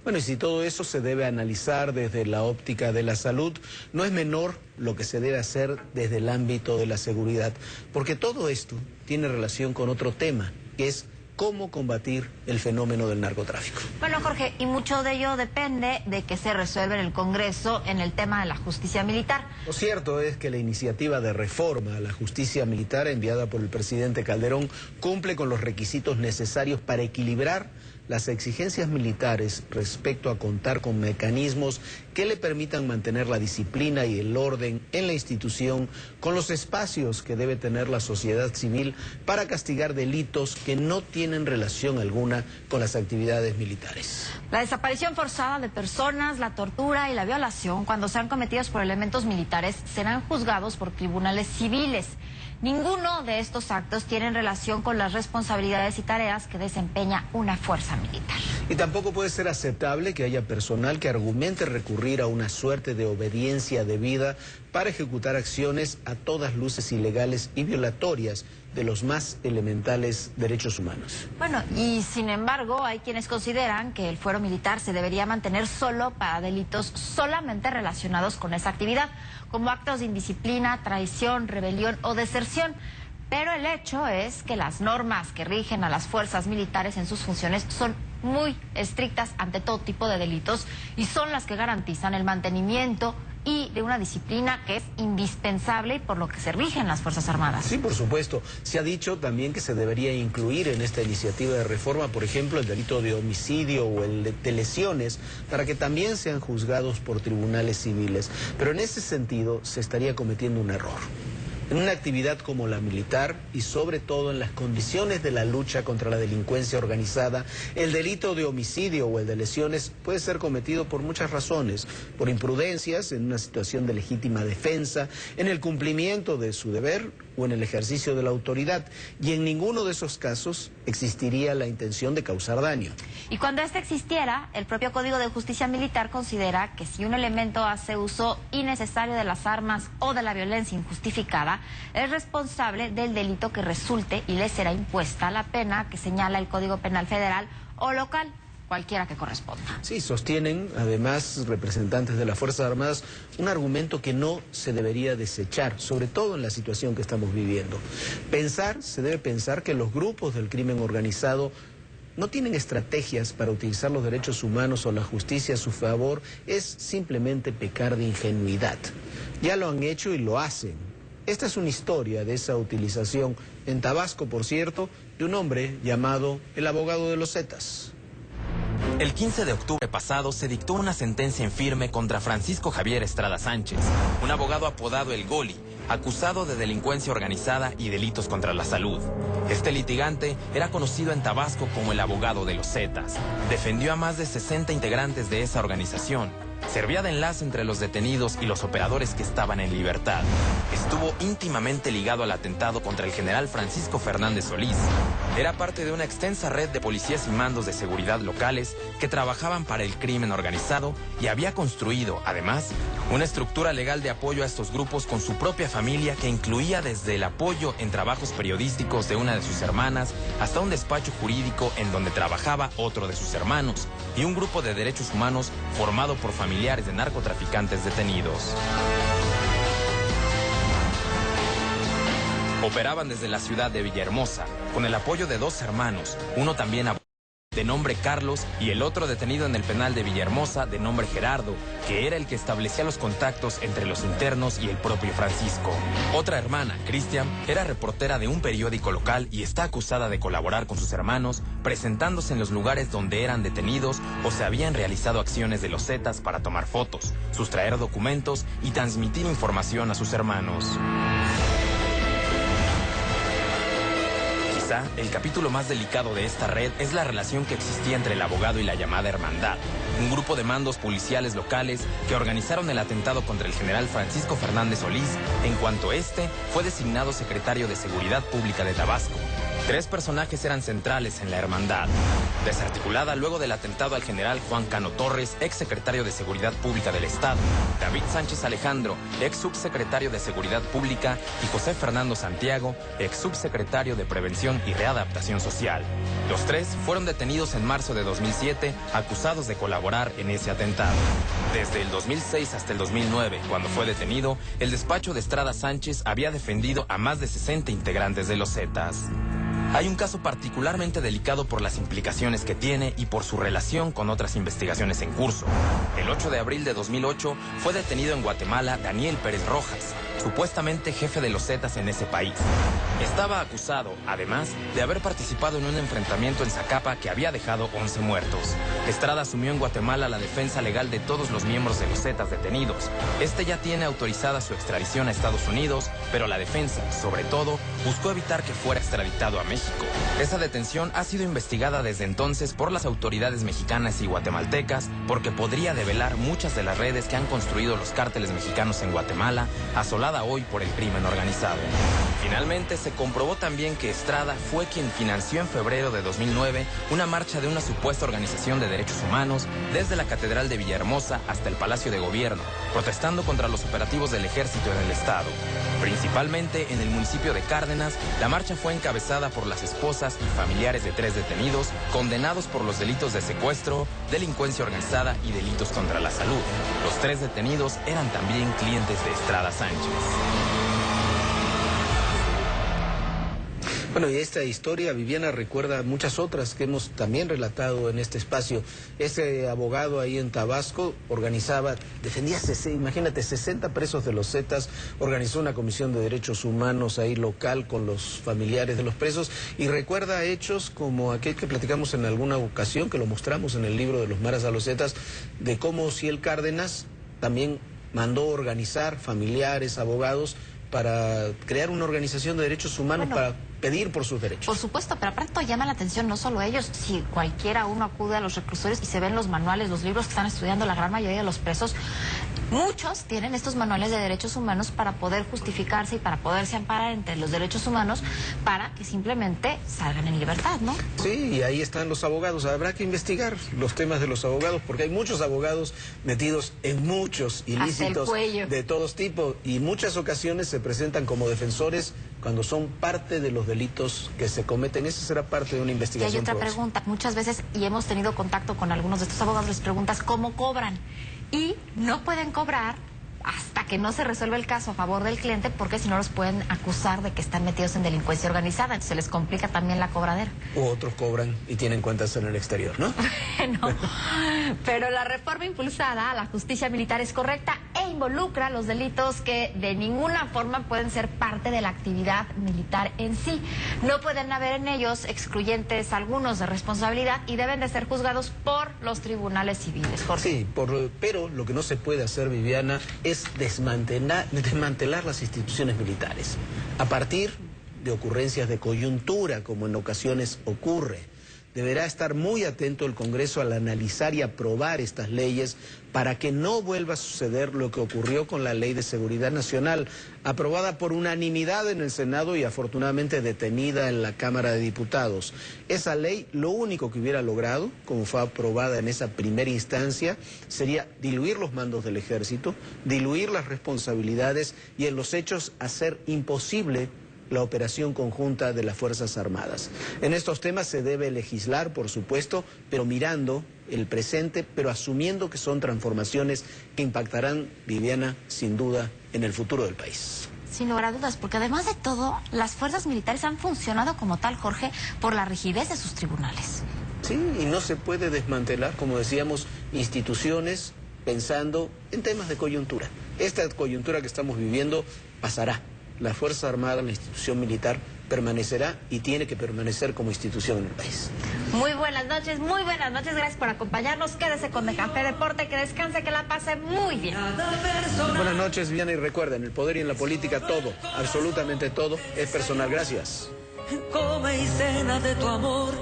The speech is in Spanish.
Bueno, y si todo eso se debe analizar desde la óptica de la salud, no es menor lo que se debe hacer desde el ámbito de la seguridad, porque todo esto tiene relación con otro tema, que es cómo combatir el fenómeno del narcotráfico. Bueno, Jorge, y mucho de ello depende de que se resuelva en el Congreso en el tema de la justicia militar. Lo cierto es que la iniciativa de reforma a la justicia militar enviada por el presidente Calderón cumple con los requisitos necesarios para equilibrar las exigencias militares respecto a contar con mecanismos que le permitan mantener la disciplina y el orden en la institución, con los espacios que debe tener la sociedad civil para castigar delitos que no tienen relación alguna con las actividades militares. La desaparición forzada de personas, la tortura y la violación, cuando sean cometidos por elementos militares, serán juzgados por tribunales civiles. Ninguno de estos actos tiene relación con las responsabilidades y tareas que desempeña una fuerza militar. Y tampoco puede ser aceptable que haya personal que argumente recurrir a una suerte de obediencia debida para ejecutar acciones a todas luces ilegales y violatorias de los más elementales derechos humanos. Bueno, y sin embargo, hay quienes consideran que el fuero militar se debería mantener solo para delitos solamente relacionados con esa actividad, como actos de indisciplina, traición, rebelión o deserción. Pero el hecho es que las normas que rigen a las fuerzas militares en sus funciones son muy estrictas ante todo tipo de delitos y son las que garantizan el mantenimiento y de una disciplina que es indispensable y por lo que se rigen las Fuerzas Armadas. Sí, por supuesto. Se ha dicho también que se debería incluir en esta iniciativa de reforma, por ejemplo, el delito de homicidio o el de lesiones, para que también sean juzgados por tribunales civiles. Pero en ese sentido se estaría cometiendo un error. En una actividad como la militar y sobre todo en las condiciones de la lucha contra la delincuencia organizada, el delito de homicidio o el de lesiones puede ser cometido por muchas razones, por imprudencias, en una situación de legítima defensa, en el cumplimiento de su deber o en el ejercicio de la autoridad, y en ninguno de esos casos existiría la intención de causar daño. Y cuando éste existiera, el propio Código de Justicia Militar considera que si un elemento hace uso innecesario de las armas o de la violencia injustificada, es responsable del delito que resulte y le será impuesta la pena que señala el Código Penal Federal o local, cualquiera que corresponda. Sí, sostienen, además, representantes de las Fuerzas Armadas, un argumento que no se debería desechar, sobre todo en la situación que estamos viviendo. Se debe pensar que los grupos del crimen organizado no tienen estrategias para utilizar los derechos humanos o la justicia a su favor, es simplemente pecar de ingenuidad. Ya lo han hecho y lo hacen. Esta es una historia de esa utilización, en Tabasco, por cierto, de un hombre llamado el abogado de los Zetas. El 15 de octubre pasado se dictó una sentencia en firme contra Francisco Javier Estrada Sánchez, un abogado apodado El Goli, acusado de delincuencia organizada y delitos contra la salud. Este litigante era conocido en Tabasco como el abogado de los Zetas. Defendió a más de 60 integrantes de esa organización. Servía de enlace entre los detenidos y los operadores que estaban en libertad. Estuvo íntimamente ligado al atentado contra el general Francisco Fernández Solís. Era parte de una extensa red de policías y mandos de seguridad locales que trabajaban para el crimen organizado y había construido, además, una estructura legal de apoyo a estos grupos con su propia familia que incluía desde el apoyo en trabajos periodísticos de una de sus hermanas hasta un despacho jurídico en donde trabajaba otro de sus hermanos y un grupo de derechos humanos formado por familiares de narcotraficantes detenidos. Operaban desde la ciudad de Villahermosa, con el apoyo de dos hermanos, uno también de nombre Carlos y el otro detenido en el penal de Villahermosa de nombre Gerardo, que era el que establecía los contactos entre los internos y el propio Francisco. Otra hermana, Cristian, era reportera de un periódico local y está acusada de colaborar con sus hermanos, presentándose en los lugares donde eran detenidos o se habían realizado acciones de los Zetas para tomar fotos, sustraer documentos y transmitir información a sus hermanos. El capítulo más delicado de esta red es la relación que existía entre el abogado y la llamada Hermandad, un grupo de mandos policiales locales que organizaron el atentado contra el general Francisco Fernández Solís en cuanto este fue designado secretario de Seguridad Pública de Tabasco. 3 personajes eran centrales en la hermandad. Desarticulada luego del atentado al general Juan Cano Torres, ex secretario de Seguridad Pública del Estado, David Sánchez Alejandro, ex subsecretario de Seguridad Pública, y José Fernando Santiago, ex subsecretario de Prevención y Readaptación Social. Los 3 fueron detenidos en marzo de 2007, acusados de colaborar en ese atentado. Desde el 2006 hasta el 2009, cuando fue detenido, el despacho de Estrada Sánchez había defendido a más de 60 integrantes de los Zetas. Hay un caso particularmente delicado por las implicaciones que tiene y por su relación con otras investigaciones en curso. El 8 de abril de 2008 fue detenido en Guatemala Daniel Pérez Rojas, supuestamente jefe de los Zetas en ese país. Estaba acusado, además, de haber participado en un enfrentamiento en Zacapa que había dejado 11 muertos. Estrada asumió en Guatemala la defensa legal de todos los miembros de los Zetas detenidos. Este ya tiene autorizada su extradición a Estados Unidos, pero la defensa, sobre todo, buscó evitar que fuera extraditado a México. Esa detención ha sido investigada desde entonces por las autoridades mexicanas y guatemaltecas porque podría develar muchas de las redes que han construido los cárteles mexicanos en Guatemala, asolada hoy por el crimen organizado. Finalmente, se comprobó también que Estrada fue quien financió en febrero de 2009 una marcha de una supuesta organización de derechos humanos desde la Catedral de Villahermosa hasta el Palacio de Gobierno, protestando contra los operativos del ejército en el estado. Principalmente en el municipio de Cárdenas, la marcha fue encabezada por las esposas y familiares de 3 detenidos condenados por los delitos de secuestro, delincuencia organizada y delitos contra la salud. Los 3 detenidos eran también clientes de Estrada Sánchez. Bueno, y esta historia, Viviana, recuerda muchas otras que hemos también relatado en este espacio. Ese abogado ahí en Tabasco defendía, imagínate, 60 presos de los Zetas, organizó una comisión de derechos humanos ahí local con los familiares de los presos, y recuerda hechos como aquel que platicamos en alguna ocasión, que lo mostramos en el libro de los Maras a los Zetas, de cómo Ciel Cárdenas también mandó organizar familiares, abogados, para crear una organización de derechos humanos, para pedir por sus derechos. Por supuesto, pero aparte llama la atención no solo ellos, si cualquiera uno acude a los reclusorios y se ven los manuales, los libros que están estudiando la gran mayoría de los presos, muchos tienen estos manuales de derechos humanos para poder justificarse y para poderse amparar entre los derechos humanos para que simplemente salgan en libertad, ¿no? Sí, y ahí están los abogados. Habrá que investigar los temas de los abogados, porque hay muchos abogados metidos en muchos ilícitos de todos tipos, y muchas ocasiones se presentan como defensores cuando son parte de los delitos que se cometen. Esa será parte de una investigación. Y hay otra pregunta, muchas veces, y hemos tenido contacto con algunos de estos abogados, les preguntas cómo cobran, y no pueden cobrar hasta que no se resuelve el caso a favor del cliente, porque si no los pueden acusar de que están metidos en delincuencia organizada, entonces se les complica también la cobradera. U otros cobran y tienen cuentas en el exterior, ¿no? No, pero la reforma impulsada a la justicia militar es correcta e involucra los delitos que de ninguna forma pueden ser parte de la actividad militar en sí. No pueden haber en ellos excluyentes algunos de responsabilidad y deben de ser juzgados por los tribunales civiles, Jorge. Sí, pero lo que no se puede hacer, Viviana, es desmantelar las instituciones militares a partir de ocurrencias de coyuntura, como en ocasiones ocurre. Deberá estar muy atento el Congreso al analizar y aprobar estas leyes para que no vuelva a suceder lo que ocurrió con la Ley de Seguridad Nacional, aprobada por unanimidad en el Senado y afortunadamente detenida en la Cámara de Diputados. Esa ley, lo único que hubiera logrado, como fue aprobada en esa primera instancia, sería diluir los mandos del Ejército, diluir las responsabilidades y en los hechos hacer imposible la operación conjunta de las Fuerzas Armadas. En estos temas se debe legislar, por supuesto, pero mirando el presente, pero asumiendo que son transformaciones que impactarán, Viviana, sin duda, en el futuro del país. Sin lugar a dudas, porque además de todo, las fuerzas militares han funcionado como tal, Jorge, por la rigidez de sus tribunales. Sí, y no se puede desmantelar, como decíamos, instituciones pensando en temas de coyuntura. Esta coyuntura que estamos viviendo pasará. La Fuerza Armada, la institución militar, permanecerá y tiene que permanecer como institución en el país. Muy buenas noches, gracias por acompañarnos. Quédese con De Café Deporte, que descanse, que la pase muy bien. Buenas noches, Viana, y recuerden, el poder y en la política todo, absolutamente todo, es personal. Gracias. Come y cena de tu amor.